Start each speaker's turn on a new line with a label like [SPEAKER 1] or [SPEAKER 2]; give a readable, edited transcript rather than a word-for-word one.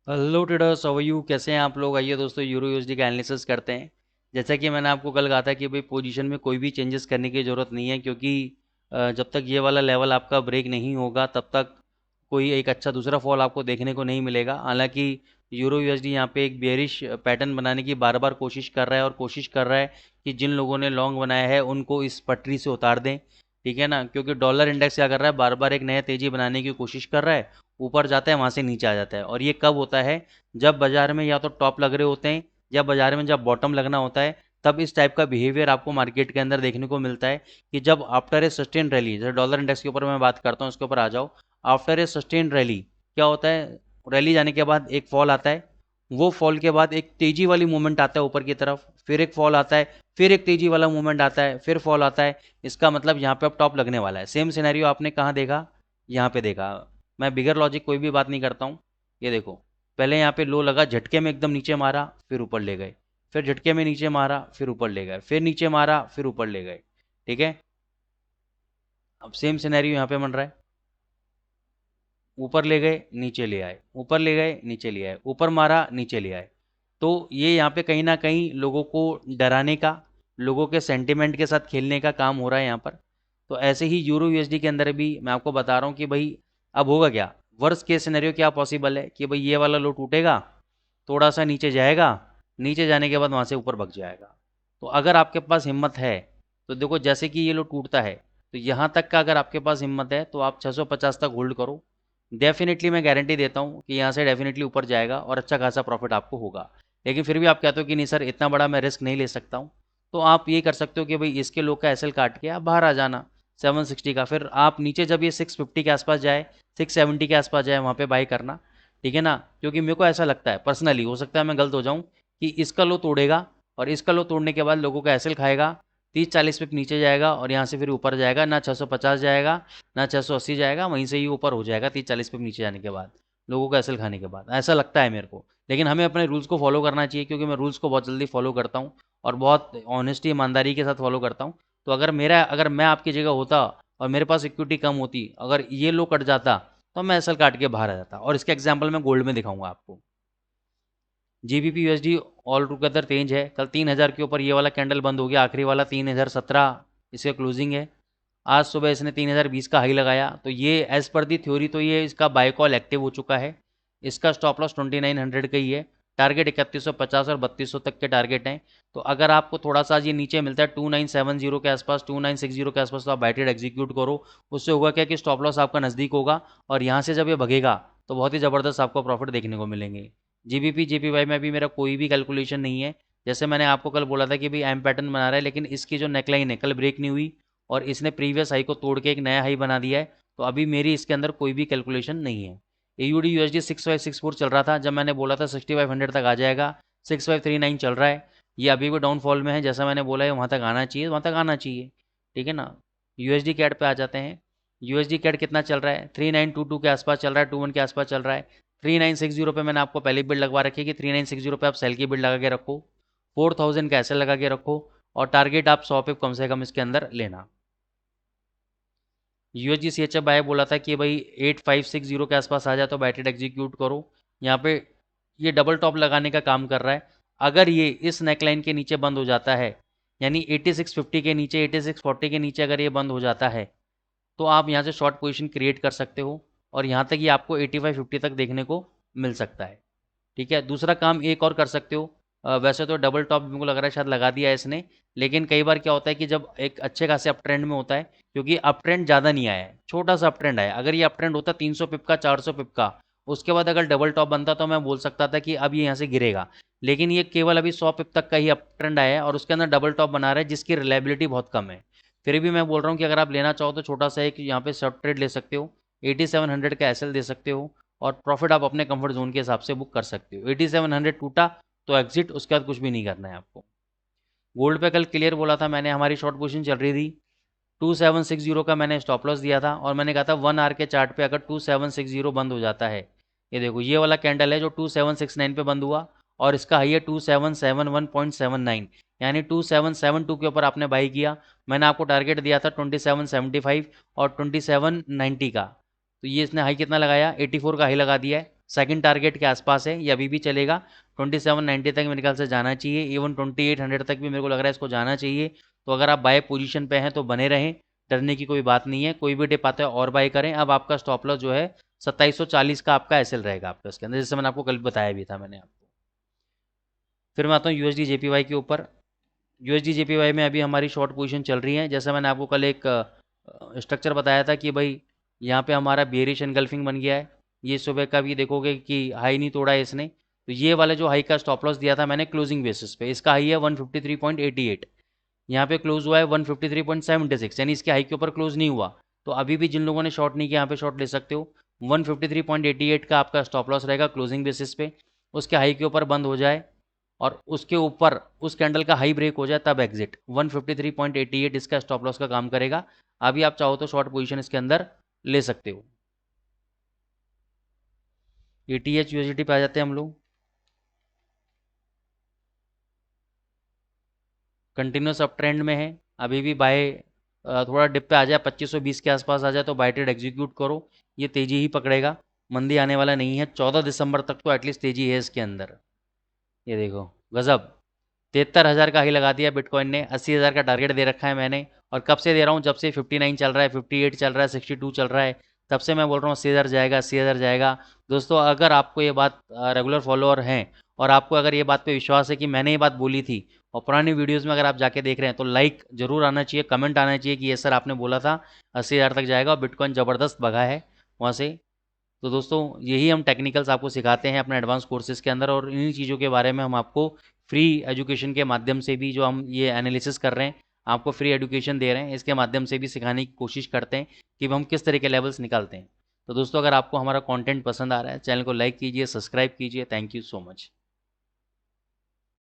[SPEAKER 1] Hello traders, how are you? कैसे हैं आप लोग? आइए दोस्तों, यूरो यूएसडी का एनालिसिस करते हैं। जैसा कि मैंने आपको कल कहा था कि भाई पोजीशन में कोई भी चेंजेस करने की ज़रूरत नहीं है, क्योंकि जब तक ये वाला लेवल आपका ब्रेक नहीं होगा तब तक कोई एक अच्छा दूसरा फॉल आपको देखने को नहीं मिलेगा। हालांकि यूरो यूएसडी यहाँ पे एक बेयरिश पैटर्न बनाने की बार बार कोशिश कर रहा है, और कोशिश कर रहा है कि जिन लोगों ने लॉन्ग बनाया है उनको इस पटरी से उतार दें। ठीक है ना? क्योंकि डॉलर इंडेक्स क्या कर रहा है, बार बार एक नया तेज़ी बनाने की कोशिश कर रहा है। ऊपर जाता है, वहाँ से नीचे आ जाता है। और ये कब होता है? जब बाजार में या तो टॉप लग रहे होते हैं, या बाजार में जब बॉटम लगना होता है, तब इस टाइप का बिहेवियर आपको मार्केट के अंदर देखने को मिलता है कि जब आफ्टर ए सस्टेन रैली, जैसे डॉलर इंडेक्स के ऊपर मैं बात करता हूँ, उसके ऊपर आ जाओ। आफ्टर ए सस्टेन रैली क्या होता है? रैली जाने के बाद एक फॉल आता है, वो फॉल के बाद एक तेजी वाली मूवमेंट आता है ऊपर की तरफ, फिर एक फॉल आता है, फिर एक तेजी वाला मूवमेंट आता है, फिर फॉल आता है। इसका मतलब यहाँ पे अब टॉप लगने वाला है। सेम सिनेरियो आपने कहाँ देखा? यहाँ पे देखा। मैं बिगर लॉजिक कोई भी बात नहीं करता हूँ। ये देखो, पहले यहाँ पे लो लगा, झटके में एकदम नीचे मारा, फिर ऊपर ले गए, फिर झटके में नीचे मारा, फिर ऊपर ले गए, फिर नीचे मारा, फिर ऊपर ले गए। ठीक है? अब सेम सिनेरियो यहाँ पे बन रहा है। ऊपर ले गए, नीचे ले आए, ऊपर ले गए, नीचे ले आए, ऊपर मारा, नीचे ले आए। तो ये यहाँ पे कहीं ना कहीं लोगों को डराने का, लोगों के सेंटिमेंट के साथ खेलने का काम हो रहा है यहाँ पर। तो ऐसे ही यूरो यूएसडी के अंदर भी मैं आपको बता रहा हूँ कि भाई अब होगा क्या। वर्स्ट केस सिनेरियो क्या पॉसिबल है कि भाई ये वाला लो टूटेगा, थोड़ा सा नीचे जाएगा, नीचे जाने के बाद वहाँ से ऊपर भग जाएगा। तो अगर आपके पास हिम्मत है, तो देखो जैसे कि ये लो टूटता है, तो यहाँ तक का अगर आपके पास हिम्मत है तो आप 650 तक होल्ड करो। डेफिनेटली मैं गारंटी देता हूँ कि यहाँ से डेफिनेटली ऊपर जाएगा और अच्छा खासा प्रॉफिट आपको होगा। लेकिन फिर भी आप कहते हो कि नहीं सर, इतना बड़ा मैं रिस्क नहीं ले सकता हूँ, तो आप ये कर सकते हो कि भाई इसके लो का एसएल काट के आप बाहर आ जाना 760 का। फिर आप नीचे जब ये 650 के आसपास जाए, 670 के आसपास जाए, वहाँ पे बाई करना। ठीक है ना? क्योंकि मेरे को ऐसा लगता है पर्सनली, हो सकता है मैं गलत हो जाऊँ, कि इसका लो तोड़ेगा, और इसका लो तोड़ने के बाद लोगों का एसएल खाएगा, 30-40 पिप नीचे जाएगा, और यहाँ से फिर ऊपर जाएगा ना 650 जाएगा ना 680 जाएगा, वहीं से ही ऊपर हो जाएगा 30-40 पिप नीचे जाने के बाद, लोगों का एसएल खाने के बाद। ऐसा लगता है मेरे को। लेकिन हमें अपने रूल्स को फॉलो करना चाहिए, क्योंकि मैं रूल्स को बहुत जल्दी फॉलो करता हूँ और बहुत ऑनेस्टी ईमानदारी के साथ फॉलो करता हूँ। तो अगर मैं आपकी जगह होता और मेरे पास इक्विटी कम होती, अगर ये लो कट जाता, तो मैं एसएल काट के बाहर आ जाता। और इसका एग्जाम्पल मैं गोल्ड में दिखाऊंगा आपको। जीबीपी यूएसडी ऑल टुगेदर तेज है। कल 3000 के ऊपर ये वाला कैंडल बंद हो गया, आखिरी वाला 3017 इसका क्लोजिंग है। आज सुबह इसने 3020 का हाई लगाया, तो ये एज पर दी थ्योरी तो ये इसका बाय कॉल एक्टिव हो चुका है। इसका स्टॉप लॉस 2900 का ही है। टारगेट 3150 और 3200 तक के टारगेट हैं। तो अगर आपको थोड़ा सा ये नीचे मिलता है 2970 के आसपास, 2960 के आसपास, तो आप बाय ट्रेड एग्जीक्यूट करो। उससे होगा क्या कि स्टॉप लॉस आपका नज़दीक होगा, और यहाँ से जब ये भगेगा तो बहुत ही ज़बरदस्त आपको प्रॉफिट देखने को मिलेंगे। जीबीपी जेपीवाई में भी मेरा कोई भी कैलकुलेशन नहीं है। जैसे मैंने आपको कल बोला था कि भाई एम पैटर्न बना रहा है, लेकिन इसकी जो नेकलाइन है कल ब्रेक नहीं हुई, और इसने प्रीवियस हाई को तोड़ के एक नया हाई बना दिया है। तो अभी मेरी इसके अंदर कोई भी कैलकुलेशन नहीं है। AUD USD 6564 चल रहा था, जब मैंने बोला था 6500 तक आ जाएगा। 6539 चल रहा है। ये अभी भी डाउनफॉल में है, जैसा मैंने बोला है वहाँ तक आना चाहिए, वहाँ तक आना चाहिए। ठीक है ना? USD कैट पे आ जाते हैं। USD कैट कितना चल रहा है? 3922 के आसपास चल रहा है, 21 के आसपास चल रहा है। 3960 पे मैंने आपको पहले बिल्ड लगवा रखी है कि 3960 पे आप सेल की बिल्ड लगा के रखो, 4000 का ऐसे लगा के रखो, और टारगेट आप 100 पे कम से कम इसके अंदर लेना। USG CHF बाय बोला था कि भाई 8560 के आसपास आ जाए तो बाय ट्रेड एग्जीक्यूट करो। यहाँ पे ये डबल टॉप लगाने का काम कर रहा है। अगर ये इस नेकलाइन के नीचे बंद हो जाता है, यानी 8650 के नीचे, 8640 के नीचे अगर ये बंद हो जाता है, तो आप यहाँ से शॉर्ट पोजीशन क्रिएट कर सकते हो, और यहाँ तक ये आपको 8550 तक देखने को मिल सकता है। ठीक है? दूसरा काम एक और कर सकते हो। वैसे तो डबल टॉप मेरे को लग रहा है शायद लगा दिया है इसने, लेकिन कई बार क्या होता है कि जब एक अच्छे खासे अप ट्रेंड में होता है, क्योंकि अप ट्रेंड ज़्यादा नहीं आया है, छोटा सा अप ट्रेंड आया। अगर ये अप ट्रेंड होता 300 पिप का, 400 पिप का, उसके बाद अगर डबल टॉप बनता, तो मैं बोल सकता था कि अब ये यहाँ से गिरेगा। लेकिन ये केवल अभी 100 पिप तक का ही अप ट्रेंड आया है, और उसके अंदर डबल टॉप बना रहा है, जिसकी रिलायबिलिटी बहुत कम है। फिर भी मैं बोल रहा हूँ कि अगर आप लेना चाहो तो छोटा सा एक यहाँ पे शॉर्ट ट्रेड ले सकते हो, 8700 का एसएल दे सकते हो, और प्रॉफिट आप अपने कंफर्ट जोन के हिसाब से बुक कर सकते हो। 8700 टूटा तो एग्जिट, उसके बाद कुछ भी नहीं करना है आपको। गोल्ड पे कल क्लियर बोला था मैंने, हमारी शॉर्ट पोजीशन चल रही थी। 2760 का मैंने स्टॉप लॉस दिया था, और मैंने कहा था 1 आवर के चार्ट पे अगर 2760 बंद हो जाता है, ये देखो ये वाला कैंडल है जो 2769 पे बंद हुआ, और इसका हाई है 2771.79, यानी 2772 के ऊपर आपने बाई किया। मैंने आपको टारगेट दिया था 2775 और 2790 का, तो ये इसने हाई कितना लगाया? 84 का हाई लगा दिया है। सेकंड टारगेट के आसपास है, ये अभी भी चलेगा। 2790 तक मेरे ख्याल से जाना चाहिए, इवन 2800 तक भी मेरे को लग रहा है इसको जाना चाहिए। तो अगर आप बाय पोजीशन पे हैं तो बने रहें, डरने की कोई बात नहीं है। कोई भी डिप आता है और बाय करें। अब आपका स्टॉप लॉस जो है 2740 का आपका एसएल रहेगा आपका इसके अंदर, जैसे मैंने आपको कल बताया भी था मैंने आपको। फिर मैं आता हूँ यूएसडी जेपीवाई के ऊपर। यूएसडी जेपीवाई में अभी हमारी शॉर्ट पोजीशन चल रही है। जैसे मैंने आपको कल एक स्ट्रक्चर बताया था कि भाई यहाँ पे हमारा बेरिश एनगल्फिंग बन गया है। ये सुबह का भी देखोगे कि हाई नहीं तोड़ा है इसने। तो ये वाला जो हाई का स्टॉप लॉस दिया था मैंने क्लोजिंग बेसिस पे, इसका हाई है 153.88, यहाँ पे क्लोज हुआ है 153.76, यानी इसके हाई के ऊपर क्लोज नहीं हुआ। तो अभी भी जिन लोगों ने शॉर्ट नहीं किया यहाँ पे शॉर्ट ले सकते हो। 153.88 का आपका स्टॉप लॉस रहेगा क्लोजिंग बेसिस पे। उसके हाई के ऊपर बंद हो जाए और उसके ऊपर उस कैंडल का हाई ब्रेक हो जाए तब एग्जिट। 153.88 इसका स्टॉप लॉस का काम करेगा। अभी आप चाहो तो शॉर्ट पोजीशन इसके अंदर ले सकते हो। एटीएच यूएसडी पे आ जाते हैं हम लोग। कंटिन्यूस अप ट्रेंड में है, अभी भी बाय थोड़ा डिप पे आ जाए 2520 के आसपास आ जाए तो बाय ट्रेड एग्जीक्यूट करो। ये तेजी ही पकड़ेगा, मंदी आने वाला नहीं है। 14 दिसंबर तक तो एटलीस्ट तेजी है इसके अंदर। ये देखो गजब, 73,000 का ही लगा दिया बिटकॉइन ने। 80,000 का टारगेट दे रखा है मैंने, और कब से दे रहा हूँ, जब से 59 चल रहा है, 58 चल रहा है, 62 चल रहा है, तब से मैं बोल रहा हूँ 80,000 जाएगा, 80,000 जाएगा। दोस्तों अगर आपको ये बात रेगुलर फॉलोअर हैं और आपको अगर ये बात पे विश्वास है कि मैंने ये बात बोली थी, और पुरानी वीडियोज़ में अगर आप जाके देख रहे हैं, तो लाइक जरूर आना चाहिए, कमेंट आना चाहिए कि ये सर आपने बोला था 80,000 तक जाएगा, और बिटकॉइन ज़बरदस्त भगा है वहाँ से। तो दोस्तों यही हम टेक्निकल्स आपको सिखाते हैं अपने एडवांस कोर्सेज के अंदर, और इन्हीं चीज़ों के बारे में हम आपको फ्री एजुकेशन के माध्यम से भी, जो हम ये एनालिसिस कर रहे हैं, आपको फ्री एजुकेशन दे रहे हैं, इसके माध्यम से भी सिखाने की कोशिश करते हैं कि हम किस तरह के लेवल्स निकालते हैं। तो दोस्तों अगर आपको हमारा कंटेंट पसंद आ रहा है, चैनल को लाइक कीजिए, सब्सक्राइब कीजिए। Thank you so much.